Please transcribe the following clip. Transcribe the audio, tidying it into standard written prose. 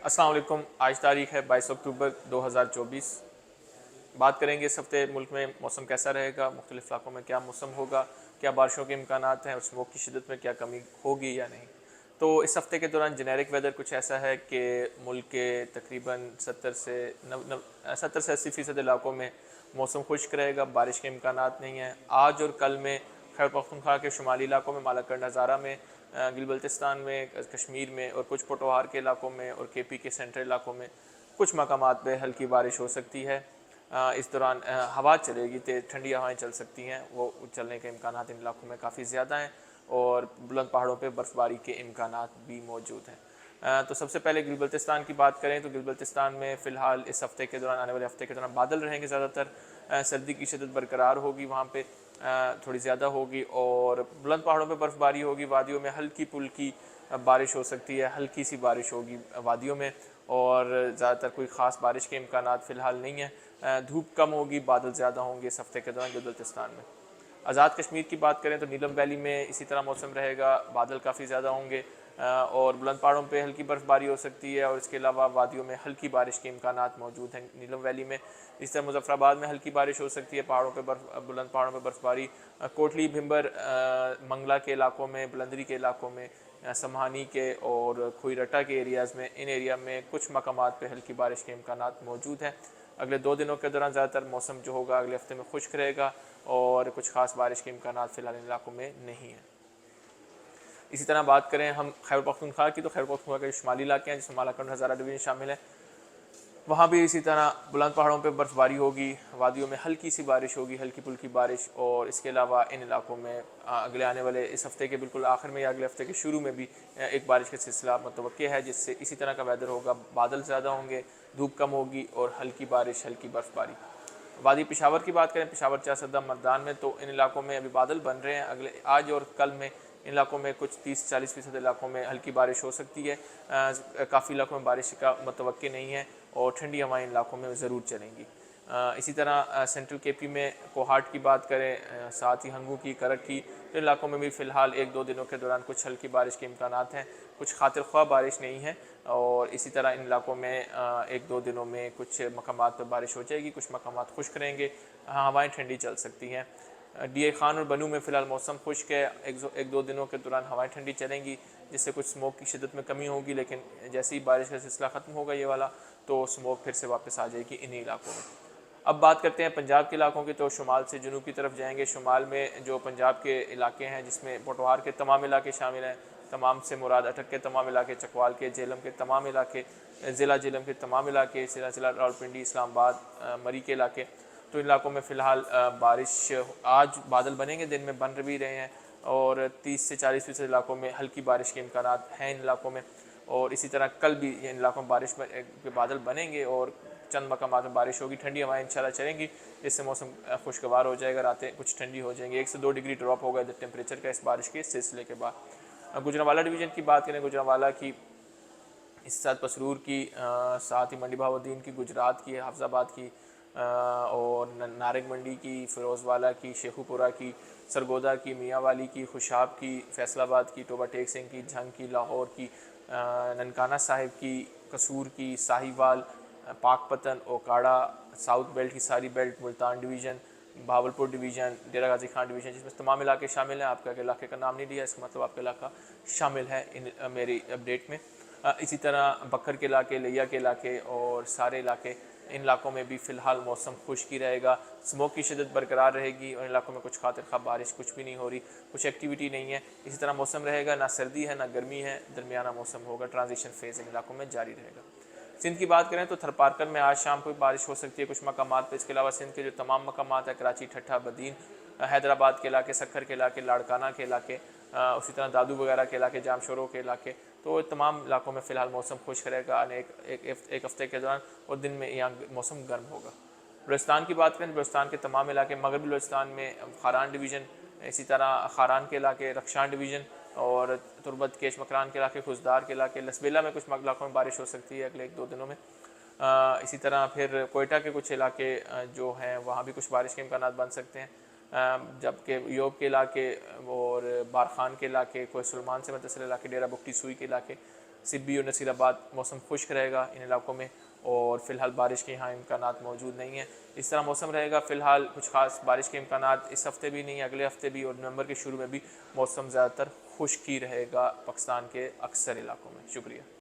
अस्सलाम वालेकुम। आज तारीख़ है 22 अक्टूबर 2024। बात करेंगे इस हफ़्ते मुल्क में मौसम कैसा रहेगा, मुख्तलिफ़ इलाकों में क्या मौसम होगा, क्या बारिशों के इम्कानात हैं और स्मोक की शिद्दत में क्या कमी होगी या नहीं। तो इस हफ़्ते के दौरान जेनेरिक वेदर कुछ ऐसा है कि मुल्क के तकरीबन 70 से 80% इलाकों में मौसम खुश्क रहेगा, बारिश के इम्कानात नहीं हैं। आज और कल में खैबर पख्तूनख्वा के शुमाली इलाकों में, मालाकंड हज़ारा में, गिलबल्तिस्तान में, कश्मीर में और कुछ पोटोहार के इलाकों में और केपी के सेंट्रल इलाकों में कुछ मकामात पे हल्की बारिश हो सकती है। इस दौरान हवा चलेगी, तेज़ ठंडी हवाएं चल सकती हैं, वो चलने के इम्कानात इन इलाकों में काफ़ी ज़्यादा हैं और बुलंद पहाड़ों पे बर्फ़बारी के इम्कानात भी मौजूद हैं। तो सबसे पहले गिलबल्तिस्तान की बात करें तो गिलबल्तिस्तान में फ़िलहाल इस हफ़्ते के दौरान, आने वाले हफ़्ते के दौरान बादल रहेंगे ज़्यादातर। सर्दी की शिद्दत बरकरार होगी, वहाँ पे थोड़ी ज़्यादा होगी और बुलंद पहाड़ों पे बर्फ़बारी होगी। वादियों में हल्की पुल्की बारिश हो सकती है, हल्की सी बारिश होगी वादियों में और ज़्यादातर कोई ख़ास बारिश के इम्कानात फ़िलहाल नहीं है। धूप कम होगी, बादल ज़्यादा होंगे इस हफ़्ते के दौरान गिलबल्तिस्तान में। आज़ाद कश्मीर की बात करें तो नीलम वैली में इसी तरह मौसम रहेगा, बादल काफ़ी ज़्यादा होंगे और बुलंद पहाड़ों पे हल्की बर्फ़बारी हो सकती है और इसके अलावा वादियों में हल्की बारिश के इम्कानात मौजूद हैं नीलम वैली में। इस तरह मुजफ्फराबाद में हल्की बारिश हो सकती है, पहाड़ों पे बुलंद पहाड़ों पे बर्फ़बारी। कोटली, भिम्बर, मंगला के इलाकों में, बुलंदरी के इलाकों में, समहानी के और खुईरटा के एरियाज़ में, इन एरिया में कुछ मकामात पे हल्की बारिश के इम्कानात मौजूद हैं। अगले 2 दिनों के दौरान ज़्यादातर मौसम जो होगा अगले हफ्ते में खुश्क रहेगा और कुछ ख़ास बारिश के इम्कानात फ़िलहाल इन इलाकों में नहीं है। इसी तरह बात करें हम खैबर पख्तूनख्वा की, तो खैबर पख्तूनख्वा के शुमाली इलाके हैं जिसमें मालाकंड हज़ारा डिवीज़न शामिल है, वहाँ भी इसी तरह बुलंद पहाड़ों पे बर्फ़बारी होगी, वादियों में हल्की सी बारिश होगी, हल्की फुल्की बारिश। और इसके अलावा इन इलाकों में अगले आने वाले इस हफ़्ते के बिल्कुल आखिर में या अगले हफ़्ते के शुरू में भी एक बारिश का सिलसिला मुतवक्किल है, जिससे इसी तरह का वेदर होगा, बादल ज़्यादा होंगे, धूप कम होगी और हल्की बारिश, हल्की बर्फ़बारी। वादी पेशावर की बात करें, पेशावर, चासदा, मर्दान में, तो इन इलाकों में अभी बादल बन रहे हैं। अगले आज और कल में इन इलाकों में कुछ 30-40% इलाकों में हल्की बारिश हो सकती है। काफ़ी इलाकों में बारिश का मुतवक्किल नहीं है और ठंडी हवाएं इन इलाकों में ज़रूर चलेंगी। इसी तरह सेंट्रल केपी में कोहाट की बात करें, साथ ही हंगू की, करक की, तो इन इलाकों में भी फ़िलहाल 1-2 दिनों के दौरान कुछ हल्की बारिश के इम्कानात हैं, कुछ खातिर ख्वाह बारिश नहीं है। और इसी तरह इन इलाकों में 1-2 दिनों में कुछ मकामात पर बारिश हो जाएगी, कुछ मकामात खुश्क रहेंगे, हवाएँ ठंडी चल सकती हैं। डी खान और बनू में फ़िलहाल मौसम खुश्क है, 1-2 दिनों के दौरान हवाएँ ठंडी चलेंगी, जिससे कुछ स्मोक की शिद्दत में कमी होगी, लेकिन जैसे ही बारिश का सिलसिला ख़त्म होगा ये वाला, तो स्मोक फिर से वापस आ जाएगी इन्हीं इलाकों में। अब बात करते हैं पंजाब के इलाकों की, तो शुमाल से जनूब की तरफ जाएंगे। शुमाल में जो पंजाब के इलाके हैं, जिसमें पोटवार के तमाम इलाके शामिल हैं, तमाम से मुराद अटक के तमाम इलाके, चकवाल के, जेलम के तमाम इलाके, ज़िला जेलम के तमाम इलाके, ज़िला रावलपिंडी, इस्लामाबाद, मरी के इलाके, तो इन इलाकों में फ़िलहाल बारिश आज बादल बनेंगे, दिन में बन भी रहे हैं और 30 से 40% इलाकों में हल्की बारिश के इम्कानात हैं इन इलाकों में। और इसी तरह कल भी इन इलाकों में के बादल बनेंगे और चंद मकामात में बारिश होगी, ठंडी हवाएं इंशाल्लाह चलेंगी, जिससे मौसम खुशगवार हो जाएगा, रातें कुछ ठंडी हो जाएंगी। 1 से 2 डिग्री ड्रॉप होगा इधर टेम्परेचर का इस बारिश के सिलसिले के बाद। गुजरांवाला डिवीज़न की बात करें, गुजरांवाला की, इसके साथ पसरूर की, साथ ही मंडी बहाउद्दीन की, गुजरात की, हाफजाबाद की, और नारंग मंडी की, फ़िरोज़वाला की, शेखुपुरा की, सरगोदा की, मियांवाली की, खुशाब की, फैसलाबाद की, टोबा टेक सिंह की, झंग की, लाहौर की, ननकाना साहिब की, कसूर की, साहिवाल, पाकपतन, ओकाड़ा, साउथ बेल्ट की सारी belt, Multan division, Bahawalpur division, Dera Ghazi Khan division, जिसमें तमाम इलाके शामिल हैं। आपका इलाके का नाम नहीं लिया, इसका मतलब आपका इलाका शामिल है इन मेरी अपडेट में। इसी तरह बकर के इलाके, लिया के इलाके और सारे इलाके, इन इलाकों में भी फ़िलहाल मौसम खुश्की रहेगा, स्मोक की शिद्दत बरकरार रहेगी और इन इलाकों में कुछ खातिर खा बारिश कुछ भी नहीं हो रही, कुछ एक्टिविटी नहीं है। इसी तरह मौसम रहेगा, ना सर्दी है ना गर्मी है, दरमियाना मौसम होगा, ट्रांजिशन फेज़ इन इलाकों में जारी रहेगा। सिंध की बात करें तो थरपारकर में आज शाम को भी बारिश हो सकती है कुछ मकामात पर। इसके अलावा सिंध के जो तमाम मकामात है, कराची, ठट्ठा, बदीन, हैदराबाद के इलाके, सक्खर के इलाके, लाड़काना के इलाके, उसी तरह दादू वगैरह के इलाके, जामशोरों के इलाके, तो तमाम इलाकों में फ़िलहाल मौसम खुश्क रहेगा एक हफ़्ते के दौरान और दिन में यहाँ मौसम गर्म होगा। बलूचिस्तान की बात करें, बलूचिस्तान के तमाम इलाके, मगरबी बलूचिस्तान में खारान डिवीज़न, इसी तरह खारान के इलाके, रक्षान डिवीज़न और तुरबत, केश मकरान के इलाके, खुजदार के इलाके, लसबेला में कुछ इलाकों में बारिश हो सकती है अगले 1-2 दिनों में। इसी तरह फिर कोयटा के कुछ इलाके जो हैं वहाँ भी कुछ बारिश के इम्कानात बन सकते हैं, जबकि योग के इलाके और बारखान के इलाके, कोई सुलमान से मुतसिल इलाके, डेरा बुगटी सूई के इलाके, सिब्बी और नसीराबाद मौसम खुश्क रहेगा इन इलाकों में, और फ़िलहाल बारिश के यहाँ इम्कानात मौजूद नहीं हैं। इस तरह मौसम रहेगा। फ़िलहाल कुछ ख़ास बारिश के इम्कानात इस हफ़्ते भी नहीं, अगले हफ़्ते भी, और नवंबर के शुरू में भी मौसम ज़्यादातर खुश्क ही रहेगा पाकिस्तान के अक्सर इलाकों में। शुक्रिया।